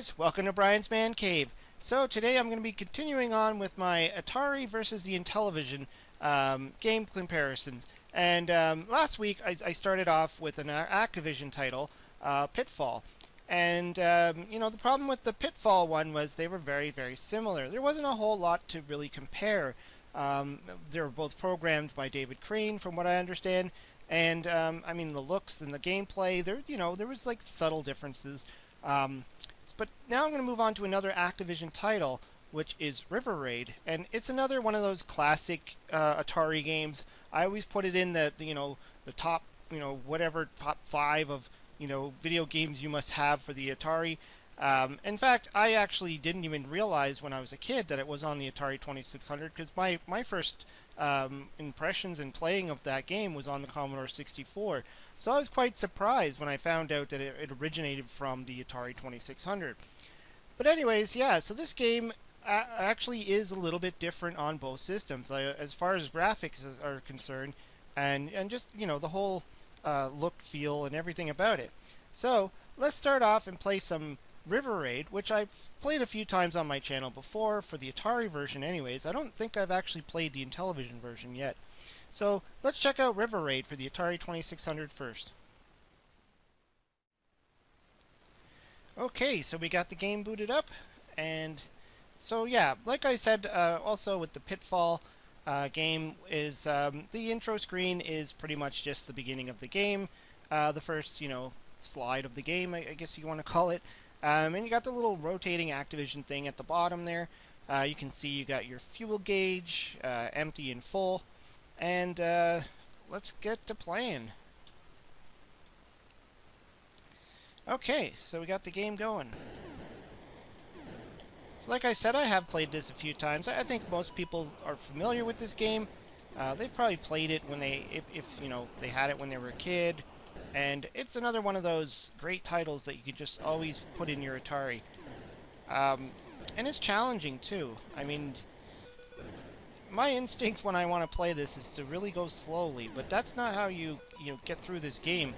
guys, welcome to Brian's Man Cave. So today I'm going to be continuing on with my Atari versus the Intellivision game comparisons. And last week I started off with an Activision title, Pitfall. And the problem with the Pitfall one was they were very similar. There wasn't a whole lot to really compare. They were both programmed by David Crane, from what I understand. And I mean, the looks and the gameplay, there was like subtle differences. But now I'm going to move on to another Activision title, which is River Raid, and it's another one of those classic Atari games. I always put it in the top, whatever top 5 of video games you must have for the Atari. In fact, I actually didn't even realize when I was a kid that it was on the Atari 2600, because my first impressions and playing of that game was on the Commodore 64. So I was quite surprised when I found out that it originated from the Atari 2600. But anyways, yeah, so this game actually is a little bit different on both systems, as far as graphics are concerned, and just, the whole look, feel, and everything about it. So let's start off and play some River Raid, which I've played a few times on my channel before, for the Atari version anyways. I don't think I've actually played the Intellivision version yet. So let's check out River Raid for the Atari 2600 first. Okay, so we got the game booted up, and so yeah, like I said, also with the Pitfall game is the intro screen is pretty much just the beginning of the game, the first slide of the game, I guess you want to call it. And you got the little rotating Activision thing at the bottom there. You can see you got your fuel gauge, empty and full. And let's get to playing. Okay, so we got the game going. So like I said, I have played this a few times. I think most people are familiar with this game. They've probably played it when if they had it when they were a kid. And it's another one of those great titles that you can just always put in your Atari. And it's challenging too. I mean, my instinct when I want to play this is to really go slowly, but that's not how you get through this game.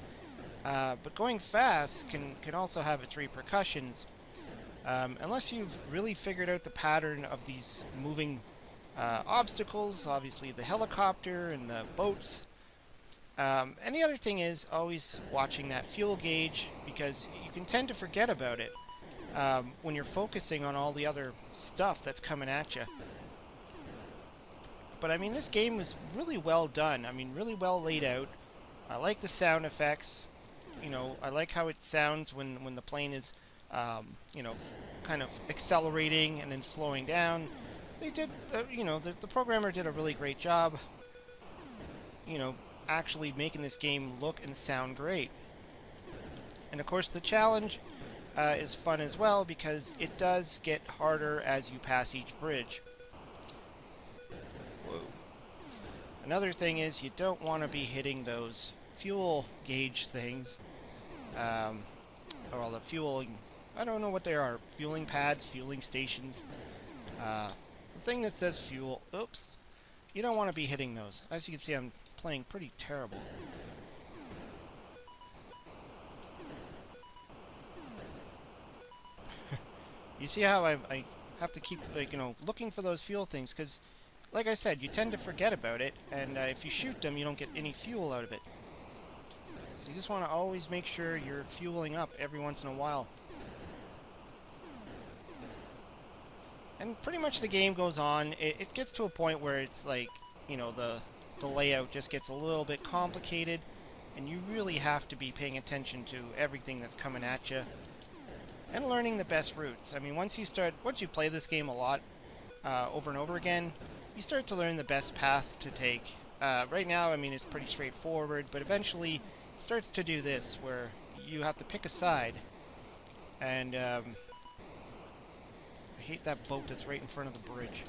But going fast can also have its repercussions. Unless you've really figured out the pattern of these moving obstacles, obviously the helicopter and the boats. And the other thing is always watching that fuel gauge, because you can tend to forget about it when you're focusing on all the other stuff that's coming at you. But I mean, this game was really well done. I mean, really well laid out. I like the sound effects. I like how it sounds when the plane is, kind of accelerating and then slowing down. They did, the programmer did a really great job, actually making this game look and sound great. And of course the challenge is fun as well, because it does get harder as you pass each bridge. Whoa. Another thing is you don't want to be hitting those fuel gauge things, or the fueling, I don't know what they are, fueling pads, fueling stations, the thing that says fuel, oops, you don't want to be hitting those. As you can see, I'm playing pretty terrible. You see how I have to keep, looking for those fuel things, because, like I said, you tend to forget about it, and if you shoot them, you don't get any fuel out of it. So you just want to always make sure you're fueling up every once in a while. And pretty much the game goes on. It gets to a point where it's like, the layout just gets a little bit complicated, and you really have to be paying attention to everything that's coming at you and learning the best routes. I mean, once you play this game a lot, over and over again, you start to learn the best path to take. Right now, I mean, it's pretty straightforward, but eventually it starts to do this, where you have to pick a side. And I hate that boat that's right in front of the bridge.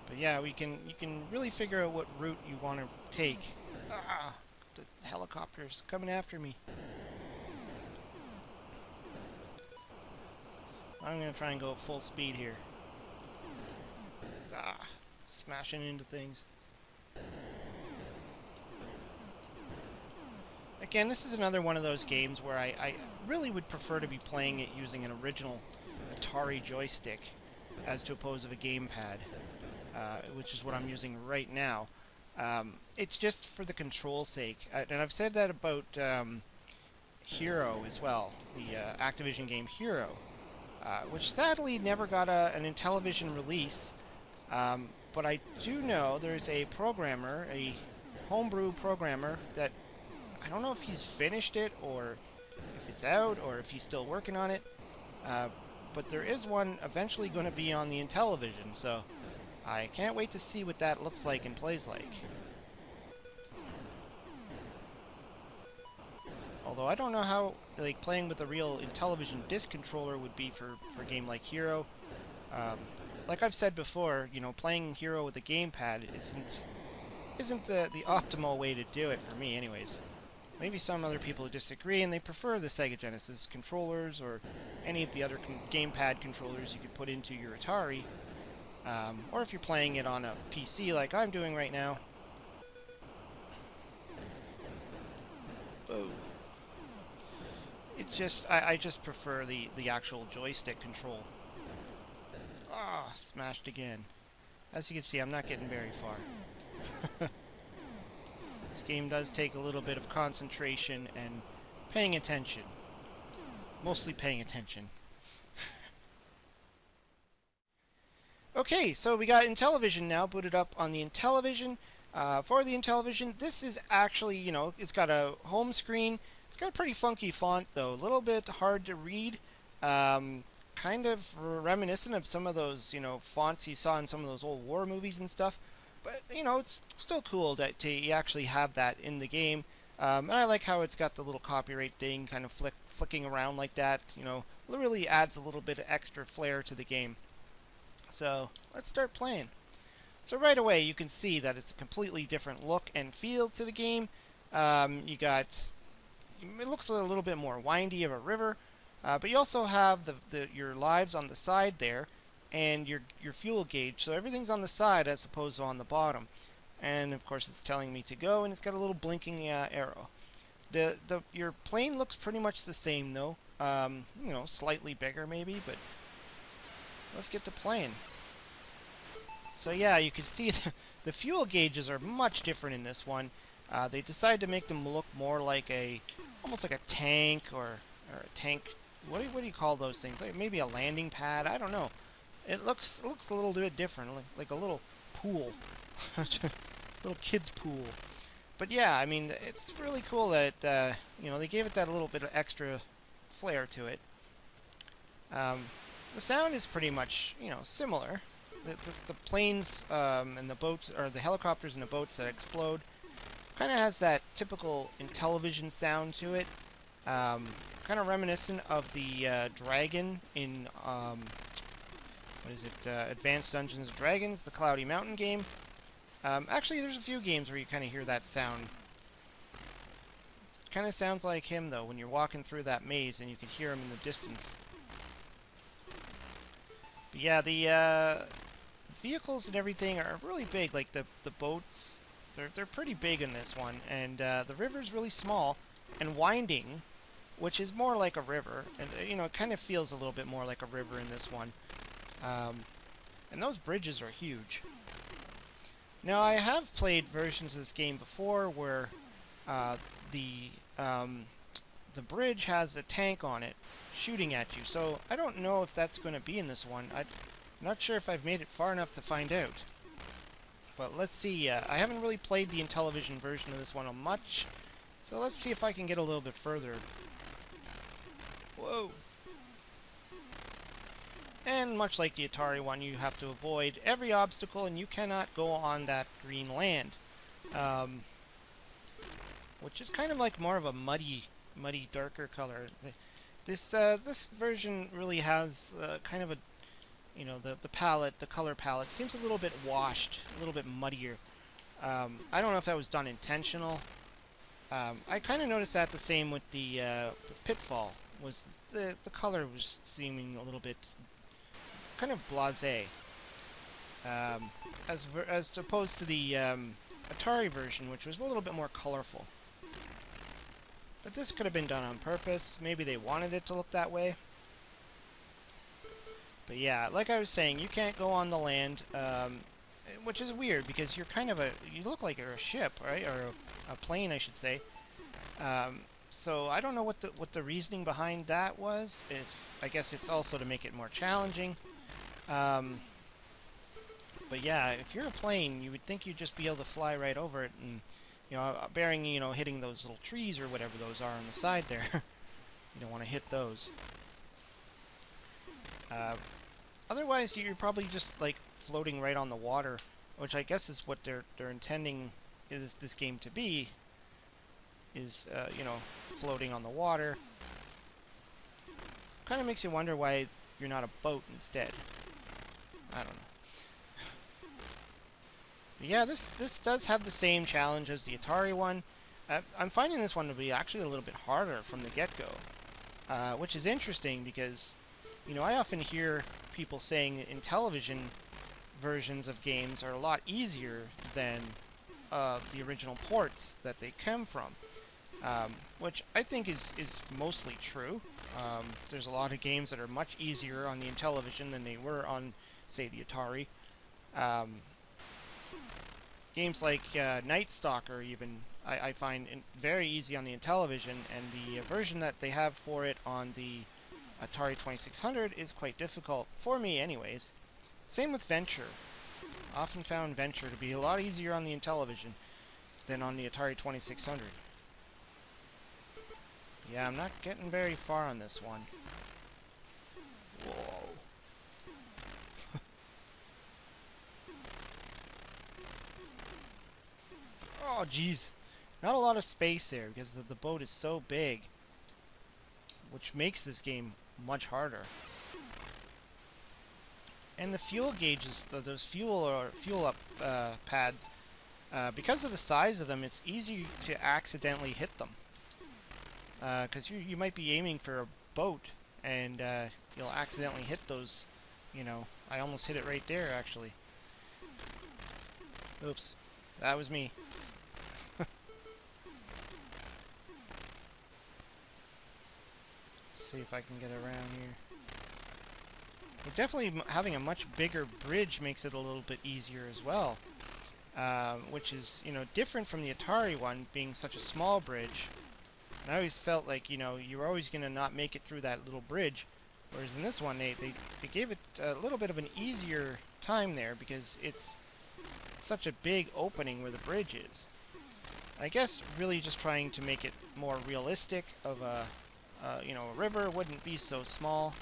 But yeah, you can really figure out what route you want to take. Ah, the helicopter's coming after me. I'm going to try and go at full speed here. Ah, smashing into things. I Again, this is another one of those games where I really would prefer to be playing it using an original Atari joystick as to oppose of a gamepad, which is what I'm using right now. It's just for the control sake, and I've said that about Hero as well, the Activision game Hero, which sadly never got an Intellivision release, but I do know there's a programmer, a homebrew programmer, that I don't know if he's finished it or if it's out or if he's still working on it, but there is one eventually going to be on the Intellivision, so I can't wait to see what that looks like and plays like. Although I don't know how like playing with a real Intellivision disc controller would be for a game like Hero. Like I've said before, you know, playing Hero with a gamepad isn't the optimal way to do it for me, anyways. Maybe some other people disagree and they prefer the Sega Genesis controllers or any of the other gamepad controllers you could put into your Atari. Or if you're playing it on a PC like I'm doing right now. Oh. It just, I just prefer the actual joystick control. Ah, smashed again. As you can see, I'm not getting very far. This game does take a little bit of concentration and paying attention. Mostly paying attention. Okay, so we got Intellivision now booted up on the Intellivision. For the Intellivision, this is actually, you know, it's got a home screen. It's got a pretty funky font, though. A little bit hard to read. Kind of reminiscent of some of those, you know, fonts you saw in some of those old war movies and stuff. But, you know, it's still cool that to actually have that in the game. And I like how it's got the little copyright thing kind of flicking around like that. You know, it really adds a little bit of extra flair to the game. So, let's start playing. So right away, you can see that it's a completely different look and feel to the game. You got... It looks a little bit more windy of a river, but you also have your lives on the side there, and your fuel gauge. So everything's on the side as opposed to on the bottom. And of course, it's telling me to go, and it's got a little blinking arrow. Your plane looks pretty much the same though. You know, slightly bigger maybe, but let's get to playing. So yeah, you can see the fuel gauges are much different in this one. They decided to make them look more like almost like a tank or a tank. What do you call those things? Like maybe a landing pad. I don't know. It looks a little bit different, like a little pool, little kid's pool. But yeah, I mean, it's really cool that you know, they gave it that little bit of extra flair to it. The sound is pretty much, you know, similar. The planes and the boats, or the helicopters and the boats that explode, kind of has that typical Intellivision sound to it. Kind of reminiscent of the dragon in, what is it, Advanced Dungeons & Dragons, the Cloudy Mountain game. Actually, there's a few games where you kind of hear that sound. It kind of sounds like him, though, when you're walking through that maze and you can hear him in the distance. But yeah, the vehicles and everything are really big, like the boats. They're pretty big in this one, and the river's really small and winding, which is more like a river, and you know, it kind of feels a little bit more like a river in this one. And those bridges are huge. Now, I have played versions of this game before where the bridge has a tank on it shooting at you, so I don't know if that's going to be in this one. I'm not sure if I've made it far enough to find out. But let's see, I haven't really played the Intellivision version of this one much, so let's see if I can get a little bit further. Whoa! And much like the Atari one, you have to avoid every obstacle and you cannot go on that green land. Which is kind of like more of a muddy, darker color. This version really has kind of a, you know, the color palette seems a little bit washed, a little bit muddier. I don't know if that was done intentional. I kind of noticed that the same with the Pitfall. Was the color was seeming a little bit kind of blasé, as opposed to the Atari version, which was a little bit more colorful. But this could have been done on purpose. Maybe they wanted it to look that way. But yeah, like I was saying, you can't go on the land, which is weird because you're kind of you look like you're a ship, right? Or a plane, I should say. So I don't know what the reasoning behind that was. If I guess it's also to make it more challenging. But yeah, if you're a plane, you would think you'd just be able to fly right over it, and bearing hitting those little trees or whatever those are on the side there. You don't want to hit those. Otherwise, you're probably just like floating right on the water, which I guess is what they're intending this game to be. Is floating on the water. Kind of makes you wonder why you're not a boat instead. I don't know. But yeah, this does have the same challenge as the Atari one. I'm finding this one to be actually a little bit harder from the get-go, which is interesting because I often hear people saying Intellivision versions of games are a lot easier than the original ports that they come from, which I think is mostly true. There's a lot of games that are much easier on the Intellivision than they were on, say, the Atari. Games like Night Stalker, even, I find very easy on the Intellivision, and the version that they have for it on the Atari 2600 is quite difficult, for me anyways. Same with Venture. Often found Venture to be a lot easier on the Intellivision than on the Atari 2600. Yeah, I'm not getting very far on this one. Whoa. Oh, jeez. Not a lot of space there because the boat is so big, which makes this game much harder. And the fuel gauges, those fuel up pads, because of the size of them, it's easy to accidentally hit them. Because you might be aiming for a boat, and you'll accidentally hit those. I almost hit it right there, actually. Oops, that was me. Let's see if I can get around here. But definitely having a much bigger bridge makes it a little bit easier as well. Which is, different from the Atari one being such a small bridge. And I always felt like, you're always going to not make it through that little bridge. Whereas in this one, they gave it a little bit of an easier time there because it's such a big opening where the bridge is. I guess really just trying to make it more realistic of a river wouldn't be so small.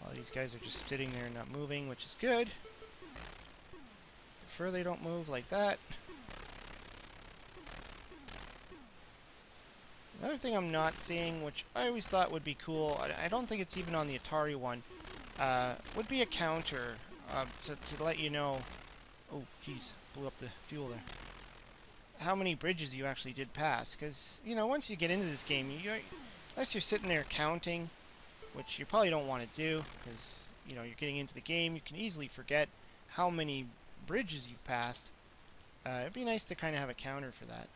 Well, these guys are just sitting there and not moving, which is good. Prefer they don't move like that. Another thing I'm not seeing, which I always thought would be cool, I don't think it's even on the Atari one, would be a counter to let you know. Oh, jeez, blew up the fuel there. How many bridges you actually did pass? Because once you get into this game, unless you're sitting there counting, which you probably don't want to do, because you're getting into the game, you can easily forget how many bridges you've passed. It'd be nice to kind of have a counter for that.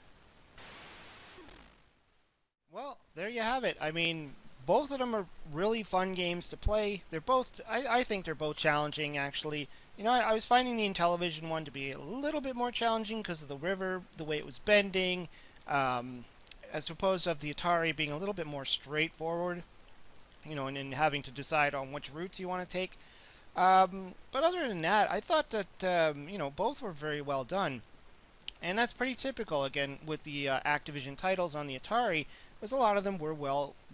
Well, there you have it. I mean, both of them are really fun games to play. They're both, I think they're both challenging, actually. I was finding the Intellivision one to be a little bit more challenging because of the river, the way it was bending, as opposed to the Atari being a little bit more straightforward, and then having to decide on which routes you want to take. But other than that, I thought that, both were very well done. And that's pretty typical, again, with the Activision titles on the Atari, was a lot of them were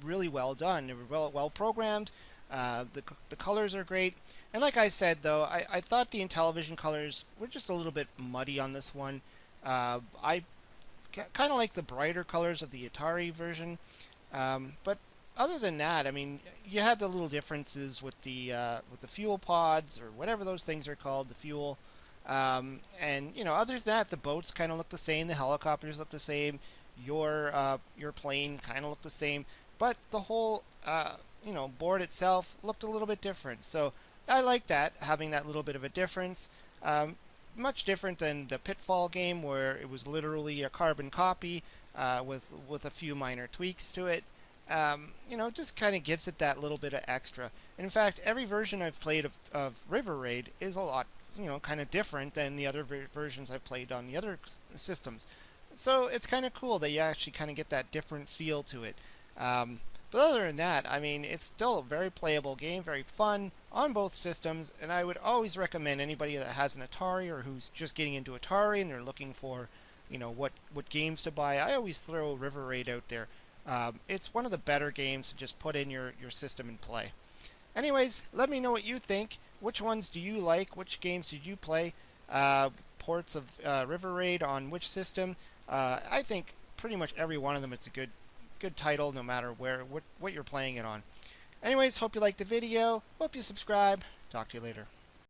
really well done. They were well programmed. The colors are great. And like I said, though, I thought the Intellivision colors were just a little bit muddy on this one. I kind of like the brighter colors of the Atari version. But other than that, I mean, you had the little differences with the fuel pods, or whatever those things are called, the fuel. And other than that, the boats kind of look the same, the helicopters look the same, your plane kind of looked the same, but the whole board itself looked a little bit different. So I like that, having that little bit of a difference. much different than the Pitfall game, where it was literally a carbon copy with a few minor tweaks to it. It just kind of gives it that little bit of extra. And in fact, every version I've played of River Raid is a lot, kind of different than the other versions I've played on the other systems. So it's kind of cool that you actually kind of get that different feel to it. But other than that, I mean, it's still a very playable game, very fun on both systems, and I would always recommend anybody that has an Atari or who's just getting into Atari and they're looking for, what games to buy. I always throw River Raid out there. It's one of the better games to just put in your system and play. Anyways, let me know what you think. Which ones do you like? Which games did you play? Ports of River Raid on which system? I think pretty much every one of them is a good title, no matter what you're playing it on. Anyways, hope you liked the video. Hope you subscribe. Talk to you later.